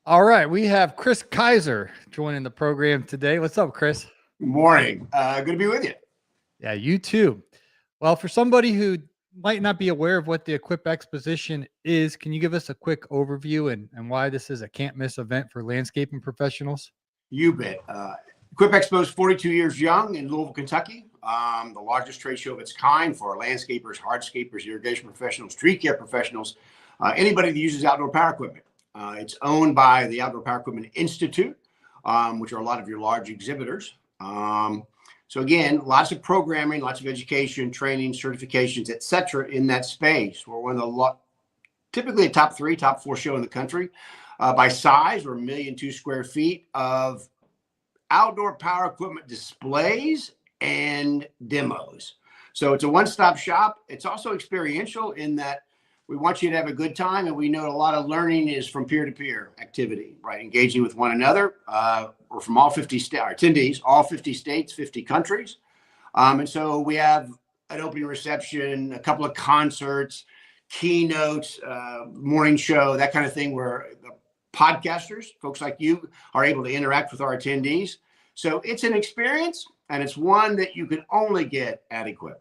All right, we have Kris Kiser joining the program today. What's up, Kris? Good morning. Good to be with you. Yeah, you too. Well, for somebody who might not be aware of what the Equip Exposition is, can you give us a quick overview and why this is a can't miss event for landscaping professionals? You bet. Equip Expo is 42 years young in Louisville, Kentucky. The largest trade show of its kind for landscapers, hardscapers, irrigation professionals, tree care professionals, anybody that uses outdoor power equipment. It's owned by the Outdoor Power Equipment Institute, which are a lot of your large exhibitors. So again, lots of programming, lots of education, training, certifications, etc. in that space. We're one of the typically a top 3, top 4 show in the country. By size, we're 1.2 million square feet of outdoor power equipment displays and demos. So it's a one-stop shop. It's also experiential in that we want you to have a good time, and we know a lot of learning is from peer-to-peer activity, right? Engaging with one another. We're from all 50 states, our attendees, all 50 states, 50 countries. And so we have an opening reception, a couple of concerts, keynotes, morning show, that kind of thing, where the podcasters, folks like you, are able to interact with our attendees. So it's an experience, and it's one that you can only get at Equip.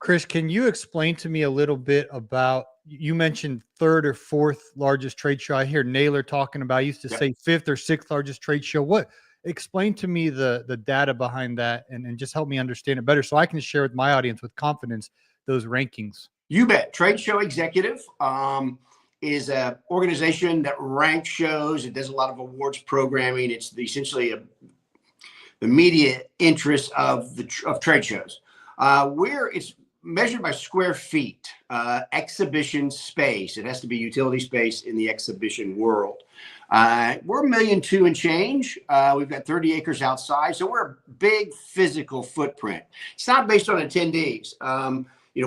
Kris, can you explain to me a little bit about, you mentioned 3rd or 4th largest trade show. I hear Naylor talking about, I used to say 5th or 6th largest trade show. Explain to me the data behind that and just help me understand it better so I can share with my audience with confidence those rankings. You bet. Trade Show Executive is an organization that ranks shows. It does a lot of awards programming. It's essentially the media interest of trade shows. It's measured by square feet, exhibition space. It has to be utility space in the exhibition world. We're 1.2 million and change. We've got 30 acres outside. So we're a big physical footprint. It's not based on attendees.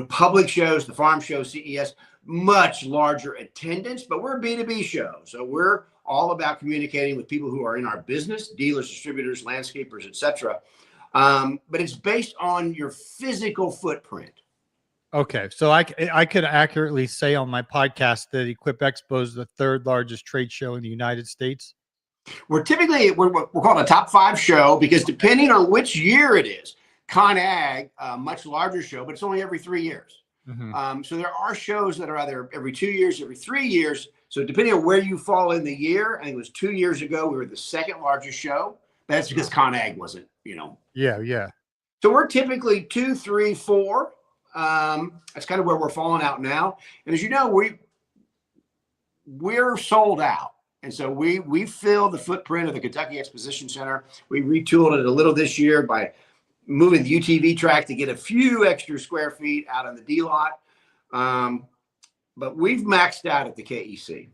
Public shows, the farm show, CES, much larger attendance, but we're a B2B show. So we're all about communicating with people who are in our business, dealers, distributors, landscapers, etc. But it's based on your physical footprint. Okay, so I could accurately say on my podcast that Equip Expo is the 3rd largest trade show in the United States. We're called a top 5 show because depending on which year it is, ConAg, a much larger show, but it's only every 3 years. Mm-hmm. So there are shows that are either every 2 years, every 3 years. So depending on where you fall in the year, I think it was 2 years ago, we were the 2nd largest show. That's because ConAg wasn't, Yeah. So we're typically 2, 3, 4. That's kind of where we're falling out now. And as you know, we're sold out. And so we filled the footprint of the Kentucky Exposition Center. We retooled it a little this year by moving the UTV track to get a few extra square feet out on the D lot. But we've maxed out at the KEC.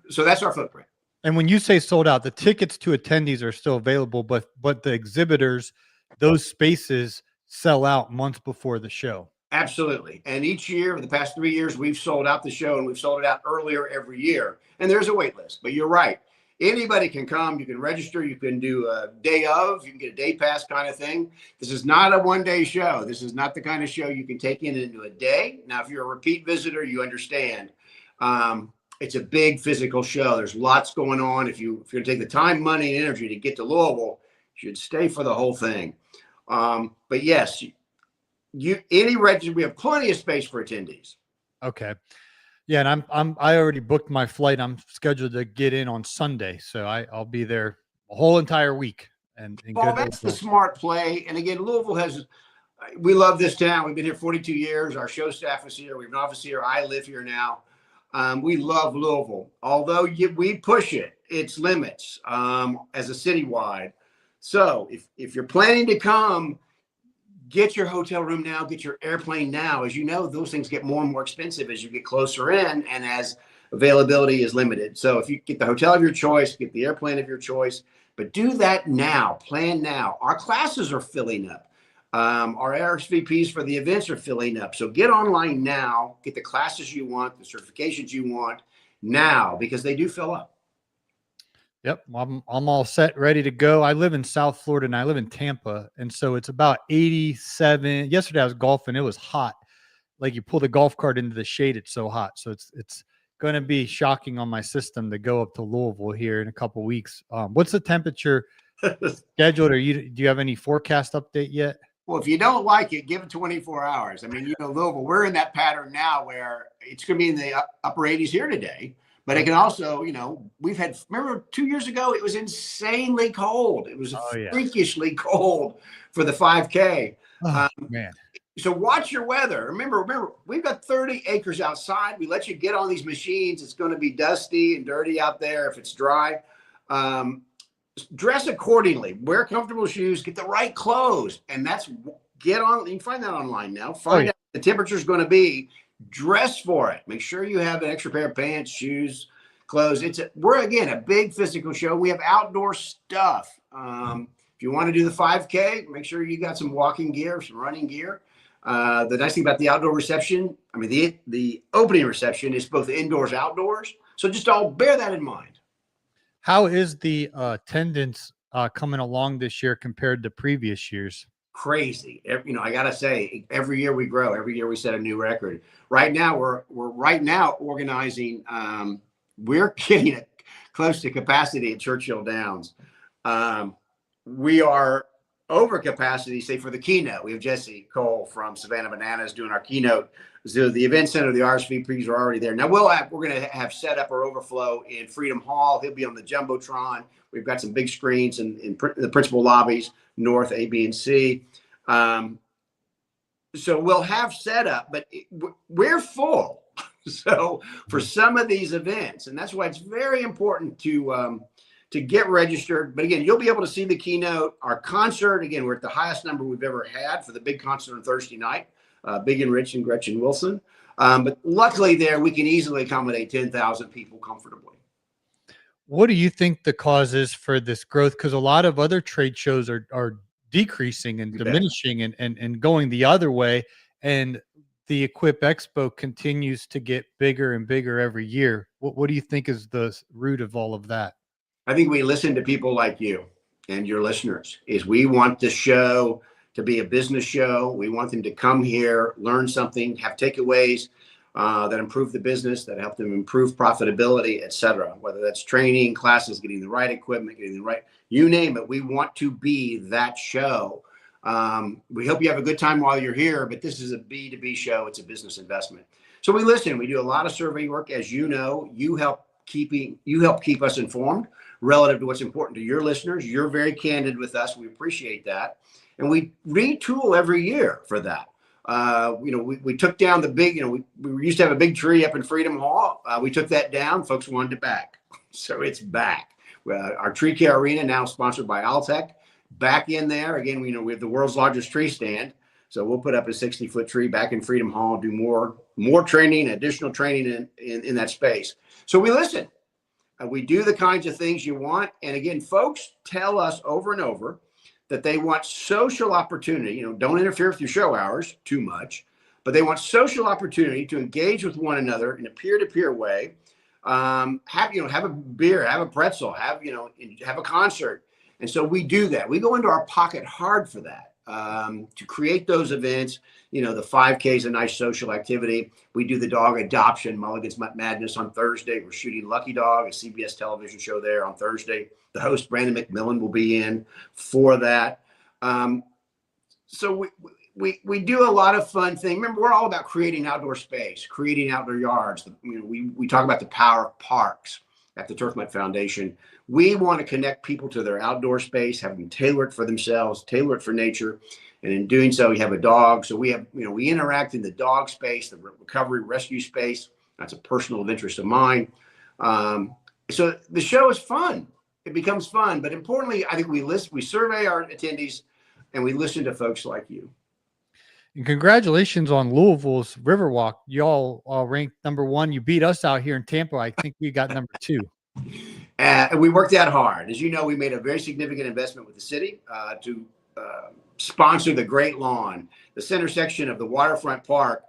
So that's our footprint. And when you say sold out, the tickets to attendees are still available, but the exhibitors, those spaces sell out months before the show. Absolutely. And each year, for the past 3 years, we've sold out the show, and we've sold it out earlier every year. And there's a wait list, but you're right. Anybody can come. You can register. You can do a day of. You can get a day pass kind of thing. This is not a one-day show. This is not the kind of show you can take into a day. Now, if you're a repeat visitor, you understand. It's a big physical show. There's lots going on. If you're going to take the time, money, and energy to get to Louisville, you should stay for the whole thing. But yes, any register, we have plenty of space for attendees. Okay. Yeah. And I already booked my flight. I'm scheduled to get in on Sunday. So I'll be there a whole entire week. Well, that's the smart play. And again, Louisville we love this town. We've been here 42 years. Our show staff is here. We have an office here. I live here now. We love Louisville. Although we push its limits as a citywide. So if you're planning to come, get your hotel room now, get your airplane now. As you know, those things get more and more expensive as you get closer in and as availability is limited. So if you get the hotel of your choice, get the airplane of your choice, but do that now, plan now. Our classes are filling up. Our RSVPs for the events are filling up. So get online now, get the classes you want, the certifications you want now, because they do fill up. Yep. I'm all set, ready to go. I live in South Florida and I live in Tampa. And so it's about 87. Yesterday I was golfing. It was hot. Like you pull the golf cart into the shade. It's so hot. So it's going to be shocking on my system to go up to Louisville here in a couple weeks. What's the temperature scheduled? Do you have any forecast update yet? Well, if you don't like it, give it 24 hours. I mean, Louisville, we're in that pattern now where it's going to be in the upper 80s here today, but it can also, we've had, remember 2 years ago, it was insanely cold. It was freakishly cold for the 5K. Oh, man. So watch your weather. Remember, we've got 30 acres outside. We let you get on these machines. It's going to be dusty and dirty out there if it's dry. Dress accordingly. Wear comfortable shoes. Get the right clothes. And get on. You can find that online now. Find out what the temperature is going to be. Dress for it. Make sure you have an extra pair of pants, shoes, clothes. We're again a big physical show. We have outdoor stuff. If you want to do the 5K, make sure you got some walking gear, some running gear. The nice thing about the outdoor reception, I mean, the opening reception is both indoors, outdoors. So just all bear that in mind. How is the attendance coming along this year compared to previous years? Crazy. I got to say, every year we grow. Every year we set a new record. Right now, we're organizing. We're getting close to capacity at Churchill Downs. We are over capacity, say for the keynote. We have Jesse Cole from Savannah Bananas doing our keynote. So the event center, the RSVPs are already there. Now we're going to have set up our overflow in Freedom Hall. He'll be on the Jumbotron. We've got some big screens in the principal lobbies, North, A, B, and C. So we'll have set up, but we're full. So for some of these events, and that's why it's very important to get registered. But again, you'll be able to see the keynote. Our concert, again, we're at the highest number we've ever had for the big concert on Thursday night. Big and Rich and Gretchen Wilson. But luckily there, we can easily accommodate 10,000 people comfortably. What do you think the cause is for this growth? Because a lot of other trade shows are decreasing and diminishing and going the other way. And the Equip Expo continues to get bigger and bigger every year. What do you think is the root of all of that? I think we listen to people like you and your listeners. We want the show to be a business show. We want them to come here, learn something, have takeaways that improve the business, that help them improve profitability, et cetera. Whether that's training, classes, getting the right equipment, you name it. We want to be that show. We hope you have a good time while you're here, but this is a B2B show. It's a business investment. So we listen. We do a lot of survey work. As you know, you help keep us informed relative to what's important to your listeners. You're very candid with us. We appreciate that. And we retool every year for that. We took down the big, we used to have a big tree up in Freedom Hall. We took that down. Folks wanted it back. So it's back. Our tree care arena now sponsored by Altec. Back in there. Again, we have the world's largest tree stand. So we'll put up a 60-foot tree back in Freedom Hall, do more training, additional training in that space. So we listen. We do the kinds of things you want. And again, folks tell us over and over that they want social opportunity. Don't interfere with your show hours too much, but they want social opportunity to engage with one another in a peer-to-peer way. Have a beer, have a pretzel, have a concert. And so we do that. We go into our pocket hard for that, to create those events. The 5K is a nice social activity. We do the dog adoption, Mulligan's Madness on Thursday. We're shooting Lucky Dog, a CBS television show there on Thursday. The host, Brandon McMillan, will be in for that. So we do a lot of fun things. Remember, we're all about creating outdoor space, creating outdoor yards. We talk about the power of parks at the Turf Mutt Foundation. We want to connect people to their outdoor space, have them tailor it for themselves, tailor it for nature. And in doing so, we have a dog. So we interact in the dog space, the recovery rescue space. That's a personal interest of mine. So the show is fun. It becomes fun. But importantly, I think we survey our attendees and we listen to folks like you. And congratulations on Louisville's Riverwalk. Y'all ranked #1. You beat us out here in Tampa. I think we got #2. And we worked that hard. As you know, we made a very significant investment with the city to sponsor the Great Lawn, the center section of the waterfront park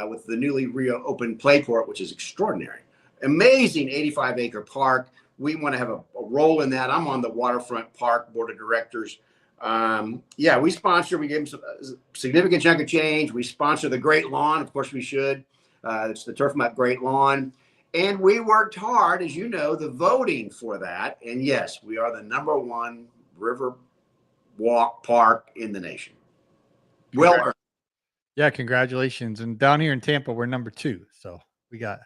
with the newly reopened Playport, which is extraordinary. Amazing 85-acre park. We want to have a role in that. I'm on the waterfront park board of directors. We sponsor. We gave them a significant chunk of change. We sponsor the Great Lawn. Of course, we should. It's the Turf Mutt Great Lawn. And we worked hard, as you know, the voting for that. And yes, we are the #1 river walk park in the nation. Well earned. Yeah, congratulations. And down here in Tampa, we're #2. So we got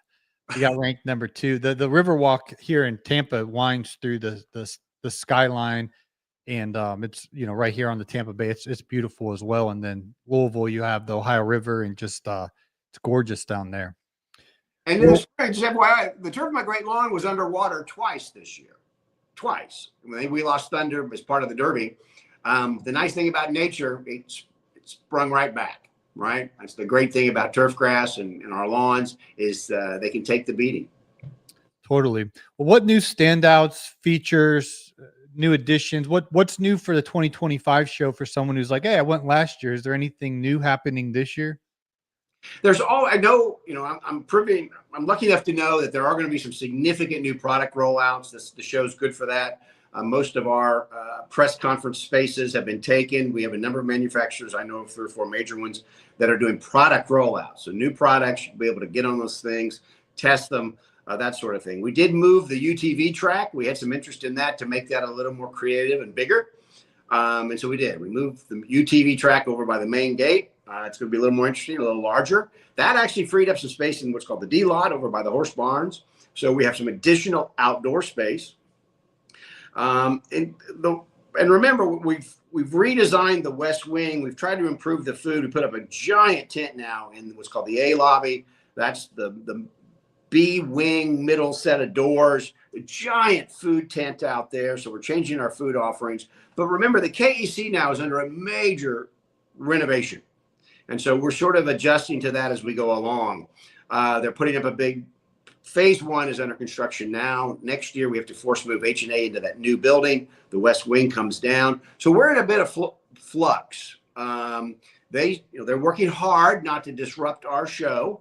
ranked #2. The Riverwalk here in Tampa winds through the skyline, and it's right here on the Tampa Bay. It's beautiful as well. And then Louisville, you have the Ohio River, and just it's gorgeous down there. And in the spring, just FYI, the turf of my great lawn was underwater twice this year. Twice. We lost Thunder as part of the Derby. The nice thing about nature, it sprung right back. Right. That's the great thing about turf grass and our lawns is they can take the beating. Totally. Well, what new standouts, features, new additions? What's new for the 2025 show for someone who's like, hey, I went last year. Is there anything new happening this year? I know, I'm lucky enough to know that there are going to be some significant new product rollouts. The show's good for that. Most of our press conference spaces have been taken. We have a number of manufacturers. I know of 3 or 4 major ones that are doing product rollouts. So new products, you'll be able to get on those things, test them, that sort of thing. We did move the UTV track. We had some interest in that to make that a little more creative and bigger. And so we did. We moved the UTV track over by the main gate. It's going to be a little more interesting, a little larger. That actually freed up some space in what's called the D lot over by the horse barns. So we have some additional outdoor space. And remember, we've redesigned the West Wing. We've tried to improve the food. We put up a giant tent now in what's called the A lobby. That's the B wing middle set of doors. A giant food tent out there. So we're changing our food offerings. But remember, the KEC now is under a major renovation. And so we're sort of adjusting to that as we go along. They're putting up a big phase 1 is under construction now. Next year, we have to force move H&A into that new building. The West Wing comes down. So we're in a bit of flux. They're working hard not to disrupt our show.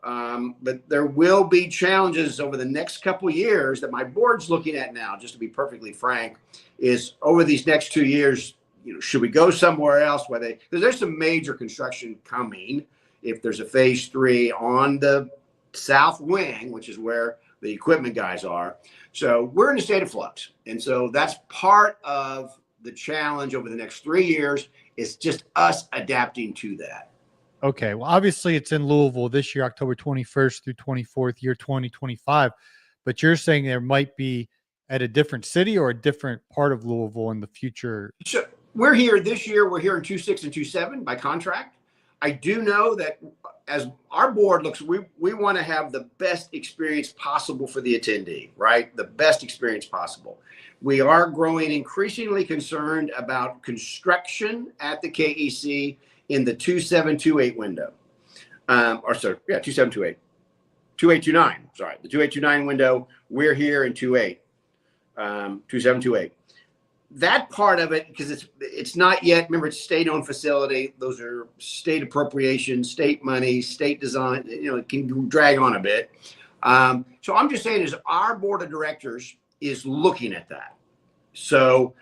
But there will be challenges over the next couple of years that my board's looking at now, just to be perfectly frank, is over these next 2 years, should we go somewhere else? Because there's some major construction coming. If there's a phase 3 on the South Wing, which is where the equipment guys are. So we're in a state of flux. And so that's part of the challenge over the next 3 years is just us adapting to that. Okay. Well, obviously it's in Louisville this year, October 21st through 24th, year 2025. But you're saying there might be at a different city or a different part of Louisville in the future. So we're here this year. We're here in 2.6 and 2.7 by contract. I do know that as our board looks, we want to have the best experience possible for the attendee, right? The best experience possible. We are growing increasingly concerned about construction at the KEC in the 2728 window. 2728. 2829, sorry. The 2829 window, we're here in 28, 2728. That part of it, because it's not yet, remember, it's state-owned facility. Those are state appropriations, state money, state design. It can drag on a bit. So I'm just saying is our board of directors is looking at that. So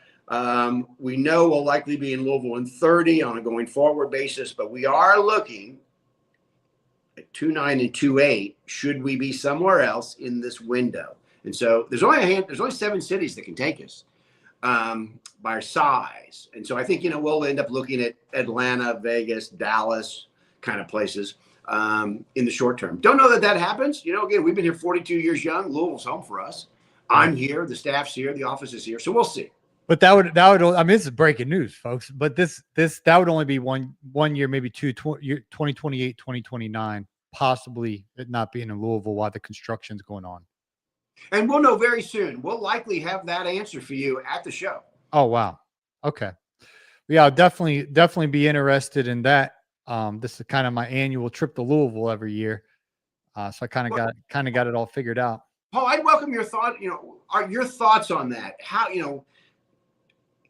we know we'll likely be in Louisville in 30 on a going forward basis, but we are looking at 2.9 and 2.8. Should we be somewhere else in this window? And so there's only 7 cities that can take us. By our size. And so I think, we'll end up looking at Atlanta, Vegas, Dallas kind of places in the short term. Don't know that happens. Again, we've been here 42 years young. Louisville's home for us. I'm here. The staff's here. The office is here. So we'll see. But that would, I mean, this is breaking news, folks, but that would only be one year, maybe 2028, 2029, possibly it not being in Louisville while the construction's going on. And we'll know very soon. We'll likely have that answer for you at the show. Oh, wow. Okay. Yeah, I'll definitely be interested in that. This is kind of my annual trip to Louisville every year. So I kind of got it all figured out. Paul, I'd welcome your thought, your thoughts on that. How,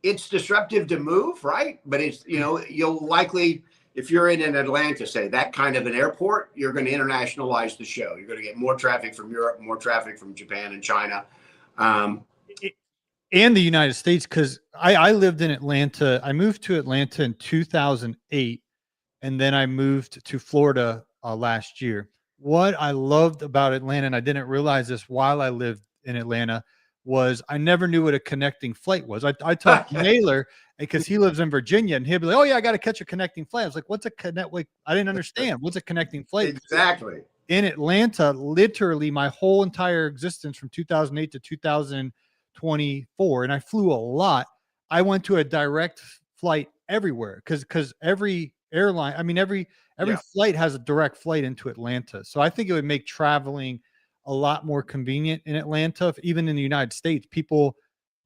it's disruptive to move, right? But it's, you'll likely, if you're in an Atlanta, say that kind of an airport, you're going to internationalize the show. You're going to get more traffic from Europe, more traffic from Japan and China. And the United States, because I lived in Atlanta. I moved to Atlanta in 2008, and then I moved to Florida last year. what I loved about Atlanta, and I didn't realize this while I lived in Atlanta, was I never knew what a connecting flight was. I talked to Naylor because he lives in Virginia, and he'll be like, "Oh yeah, I got to catch a connecting flight." I was like, "What's a connect?" Like, I didn't understand what's a connecting flight. Exactly. In Atlanta, literally my whole entire existence from 2008 to 2024, and I flew a lot. I went to a direct flight everywhere because every airline, I mean, every Yeah. flight has a direct flight into Atlanta. So I think it would make traveling a lot more convenient in Atlanta. Even in the United States, people,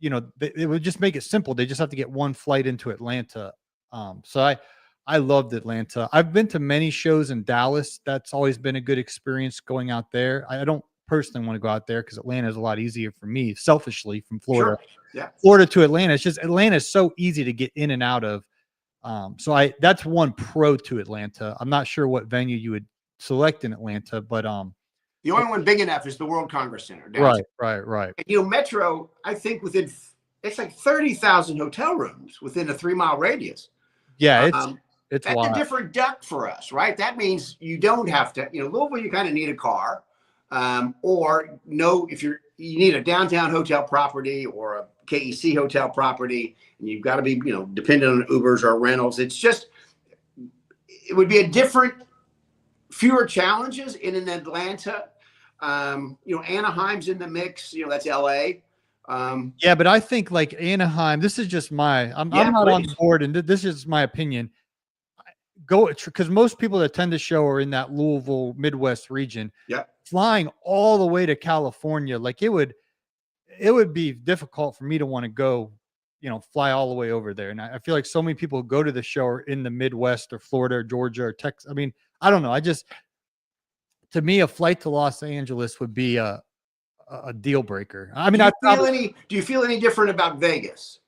it would just make it simple. They just have to get one flight into Atlanta. So I loved Atlanta. I've been to many shows in Dallas. That's always been a good experience going out there. I don't personally want to go out there because Atlanta is a lot easier for me, selfishly, from Florida. Sure. Yeah. Florida to Atlanta. It's just Atlanta is so easy to get in and out of. So that's one pro to Atlanta. I'm not sure what venue you would select in Atlanta, but The only one big enough is the World Congress Center. Right. And, Metro, I think it's like 30,000 hotel rooms within a 3-mile radius. Yeah, it's that's wild. a different duck for us, right? That means you don't have to, Louisville, you kind of need a car, or if you need a downtown hotel property or a KEC hotel property, and you've got to be, dependent on Ubers or rentals. It would be fewer challenges in an Atlanta. Anaheim's in the mix, that's LA. Yeah, but I think like Anaheim, this is just I'm not on the board, and this is my opinion. Because most people that attend the show are in that Louisville Midwest region. Yeah. Flying all the way to California, like it would be difficult for me to want to go, fly all the way over there. And I feel like so many people who go to the show are in the Midwest or Florida or Georgia or Texas. I mean, I don't know. To me, a flight to Los Angeles would be a deal breaker. I mean, do you feel any different about Vegas?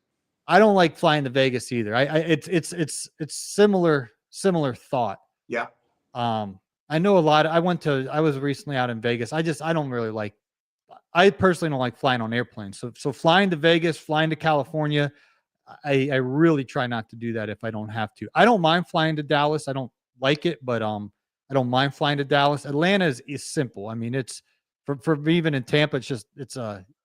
I don't like flying to Vegas either. It's similar thought. Yeah. I know a lot. I was recently out in Vegas. I don't really I personally don't like flying on airplanes. So flying to Vegas, flying to California, I really try not to do that if I don't have to. I don't mind flying to Dallas. I don't like it, but I don't mind flying to Dallas. Atlanta is simple. I mean, it's for even in Tampa,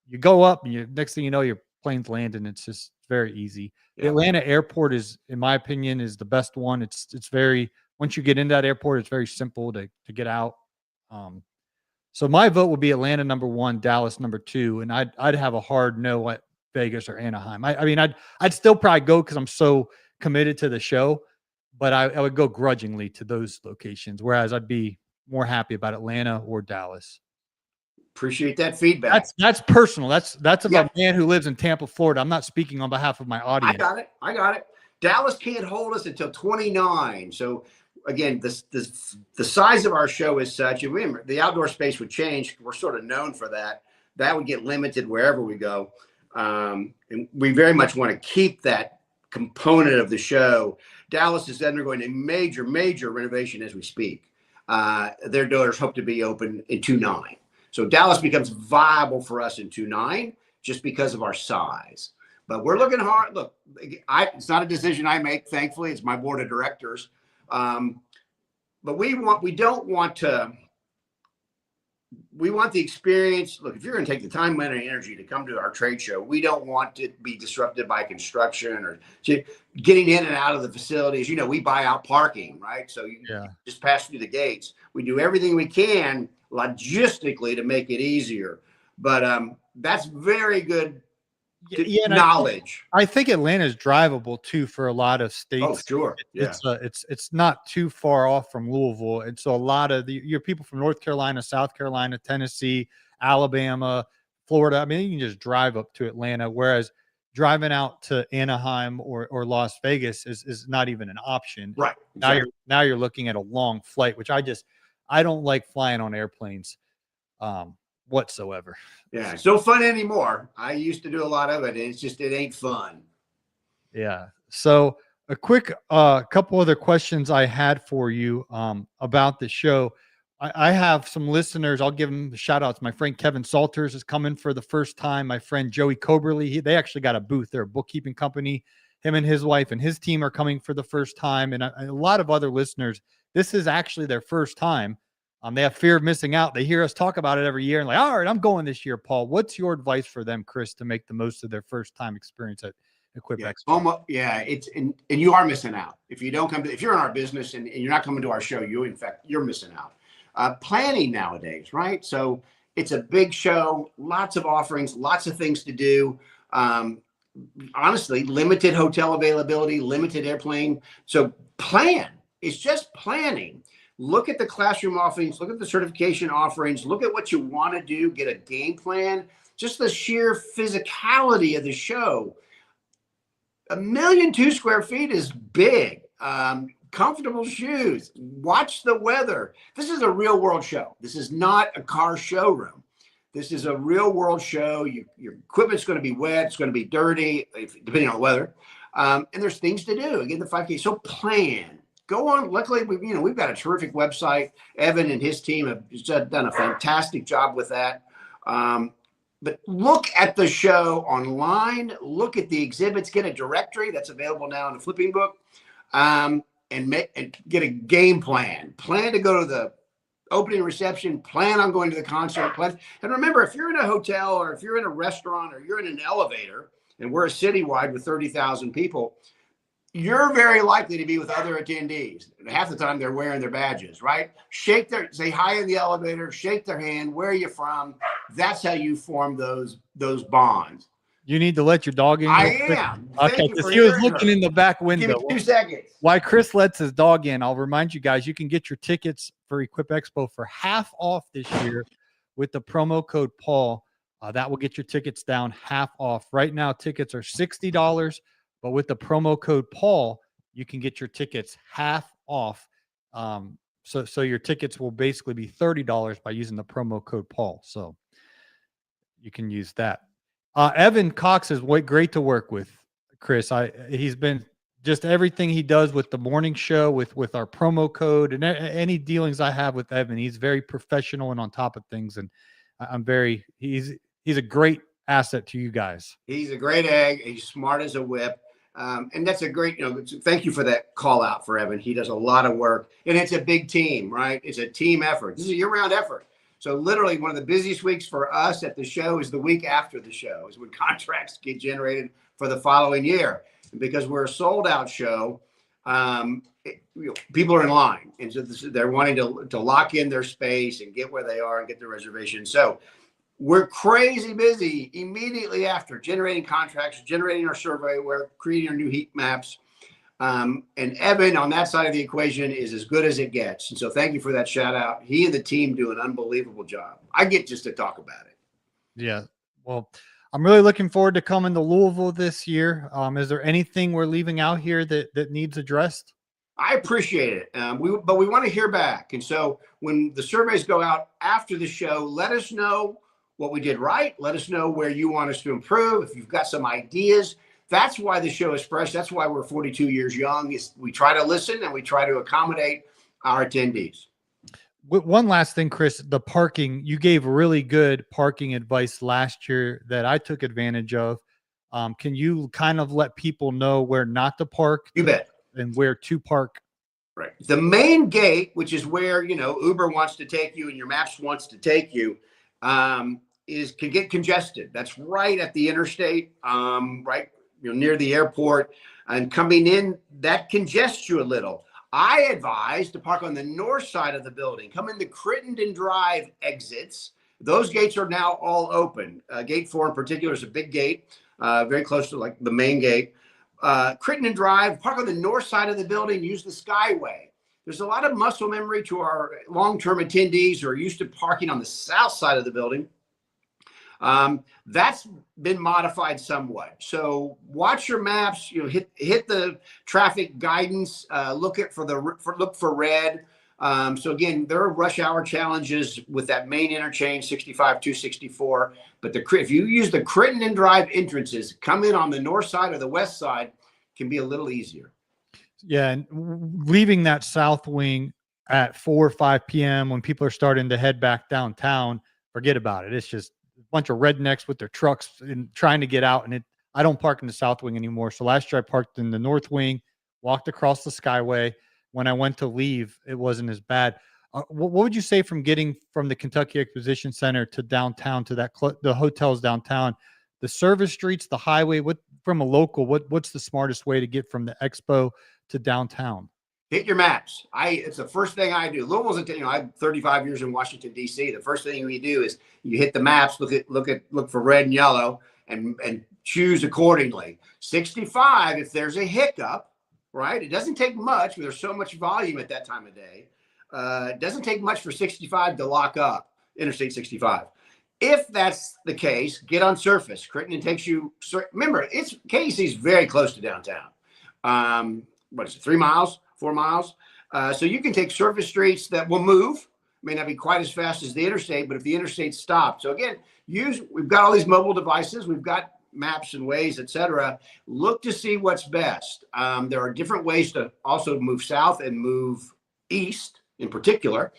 you go up and next thing you know, your plane's landing. It's just very easy. Yeah. The Atlanta airport is, in my opinion, is the best one. It's very, once you get into that airport, it's very simple to get out. So my vote would be Atlanta number 1, Dallas number 2, and I'd have a hard no at Vegas or Anaheim. I mean, I'd still probably go because I'm so committed to the show, but I would go grudgingly to those locations. Whereas I'd be more happy about Atlanta or Dallas. Appreciate that feedback. That's personal. That's about a man who lives in Tampa, Florida. I'm not speaking on behalf of my audience. I got it. Dallas can't hold us until 29. So again, the size of our show is such, and remember, the outdoor space would change. We're sort of known for that. That would get limited wherever we go. And we very much want to keep that component of the show. Dallas is undergoing a major, major renovation as we speak. Their doors hope to be open in 29. So Dallas becomes viable for us in 29 just because of our size. But we're looking hard. Look, it's not a decision I make. Thankfully, it's my board of directors. But we want the experience. Look, if you're going to take the time, money, and energy to come to our trade show, we don't want it to be disrupted by construction or getting in and out of the facilities. We buy out parking, right? So you just pass through the gates. We do everything we can logistically to make it easier. But that's very good knowledge. I think Atlanta is drivable too for a lot of states. Oh, sure. Yeah. It's not too far off from Louisville. And so a lot of your people from North Carolina, South Carolina, Tennessee, Alabama, Florida, I mean, you can just drive up to Atlanta. Whereas driving out to Anaheim or Las Vegas is not even an option. Right. Exactly. Now you're looking at a long flight, which I don't like flying on airplanes whatsoever. Yeah, it's no fun anymore. I used to do a lot of it. It ain't fun. Yeah. So a quick couple other questions I had for you about the show. I have some listeners. I'll give them shout outs. My friend Kevin Salters is coming for the first time. My friend Joey Coberly, they actually got a booth. They're a bookkeeping company. Him and his wife and his team are coming for the first time. And a lot of other listeners, this is actually their first time. They have fear of missing out. They hear us talk about it every year and like, all right, I'm going this year, Paul. What's your advice for them, Kris, to make the most of their first time experience at Equip Expo? And you are missing out. If you don't come to, if you're in our business and you're not coming to our show, you're missing out. Planning nowadays, right? So it's a big show, lots of offerings, lots of things to do. Honestly, limited hotel availability, limited airplane. So plan. It's just planning. Look at the classroom offerings, look at the certification offerings, look at what you want to do, get a game plan, just the sheer physicality of the show. 1,000,002 square feet is big. Comfortable shoes, watch the weather. This is a real world show. This is not a car showroom. This is a real world show. Your equipment's going to be wet. It's going to be dirty, depending on the weather. And there's things to do. Again, the 5K. So plan. Go on. Luckily, we've got a terrific website. Evan and his team have just done a fantastic job with that. But look at the show online. Look at the exhibits. Get a directory that's available now in the flipping book, and get a game plan. Plan to go to the opening reception. Plan on going to the concert. And remember, if you're in a hotel or if you're in a restaurant or you're in an elevator, and we're a citywide with 30,000 people, you're very likely to be with other attendees. Half the time they're wearing their badges, right? Say hi in the elevator, shake their hand. Where are you from? That's how you form those bonds. You need to let your dog in. I am. Okay, because he was looking in the back window. Give me 2 seconds. While Kris lets his dog in, I'll remind you guys, you can get your tickets for Equip Expo for half off this year with the promo code Paul. That will get your tickets down half off. Right now, tickets are $60. But with the promo code Paul, you can get your tickets half off. So your tickets will basically be $30 by using the promo code Paul. So you can use that. Evan Cox is great to work with, Kris. He's been just everything he does with the morning show, with our promo code, and any dealings I have with Evan. He's very professional and on top of things. And he's a great asset to you guys. He's a great egg. He's smart as a whip. And that's a great, thank you for that call out for Evan. He does a lot of work, and it's a big team, right? It's a team effort. This is a year-round effort. So literally one of the busiest weeks for us at the show is the week after the show, is when contracts get generated for the following year. And because we're a sold-out show, people are in line. And so they're wanting to lock in their space and get where they are and get their reservation. So we're crazy busy immediately after generating contracts, generating our survey, we're creating our new heat maps. And Evan on that side of the equation is as good as it gets. And so thank you for that shout out. He and the team do an unbelievable job. I get just to talk about it. Yeah. Well, I'm really looking forward to coming to Louisville this year. Is there anything we're leaving out here that needs addressed? I appreciate it. But we want to hear back. And so when the surveys go out after the show, let us know what we did right. Let us know where you want us to improve. If you've got some ideas, that's why the show is fresh. That's why we're 42 years young. We try to listen and we try to accommodate our attendees. One last thing, Kris, the parking, you gave really good parking advice last year that I took advantage of. Can you kind of let people know where not to park? You bet. And where to park? Right. The main gate, which is where, Uber wants to take you and your Maps wants to take you, can get congested. That's right at the interstate, right, near the airport, and coming in, that congests you a little. I advise to park on the north side of the building. Come in the Crittenden Drive exits. Those gates are now all open. Gate 4 in particular is a big gate, very close to like the main gate. Crittenden Drive, park on the north side of the building, use the Skyway. There's a lot of muscle memory to our long-term attendees who are used to parking on the south side of the building. That's been modified somewhat. So watch your maps, hit the traffic guidance, look for red. So again, there are rush hour challenges with that main interchange 65 264, but if you use the Crittenden Drive entrances, come in on the north side or the west side, can be a little easier. Yeah, and leaving that south wing at 4 or 5 p.m. when people are starting to head back downtown, forget about it. It's just a bunch of rednecks with their trucks and trying to get out. And I don't park in the south wing anymore. So last year I parked in the north wing, walked across the Skyway. When I went to leave, it wasn't as bad. What would you say from getting from the Kentucky Exposition Center to downtown to the hotels downtown, the service streets, the highway? What from a local? What's the smartest way to get from the expo to downtown? Hit your maps. It's the first thing I do. Louisville's, I have 35 years in Washington, D.C. The first thing we do is you hit the maps, look for red and yellow, and choose accordingly. 65, if there's a hiccup, right? It doesn't take much. There's so much volume at that time of day. It doesn't take much for 65 to lock up, Interstate 65. If that's the case, get on surface. Crittenden takes you. Remember, KEC's very close to downtown. What is it? 3 miles? 4 miles. So you can take surface streets that will move, may not be quite as fast as the interstate, but if the interstate stops. So again, we've got all these mobile devices, we've got maps and Waze, etc. Look to see what's best. There are different ways to also move south and move east in particular.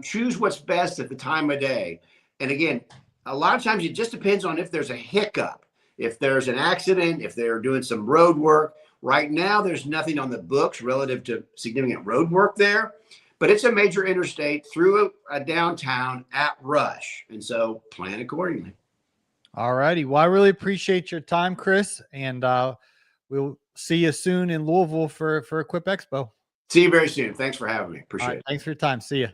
Choose what's best at the time of day. And again, a lot of times it just depends on if there's a hiccup, if there's an accident, if they're doing some road work. Right now, there's nothing on the books relative to significant road work there, but it's a major interstate through a downtown at rush. And so plan accordingly. All righty. Well, I really appreciate your time, Kris, and we'll see you soon in Louisville for Equip Expo. See you very soon. Thanks for having me. Appreciate it. Thanks for your time. See you.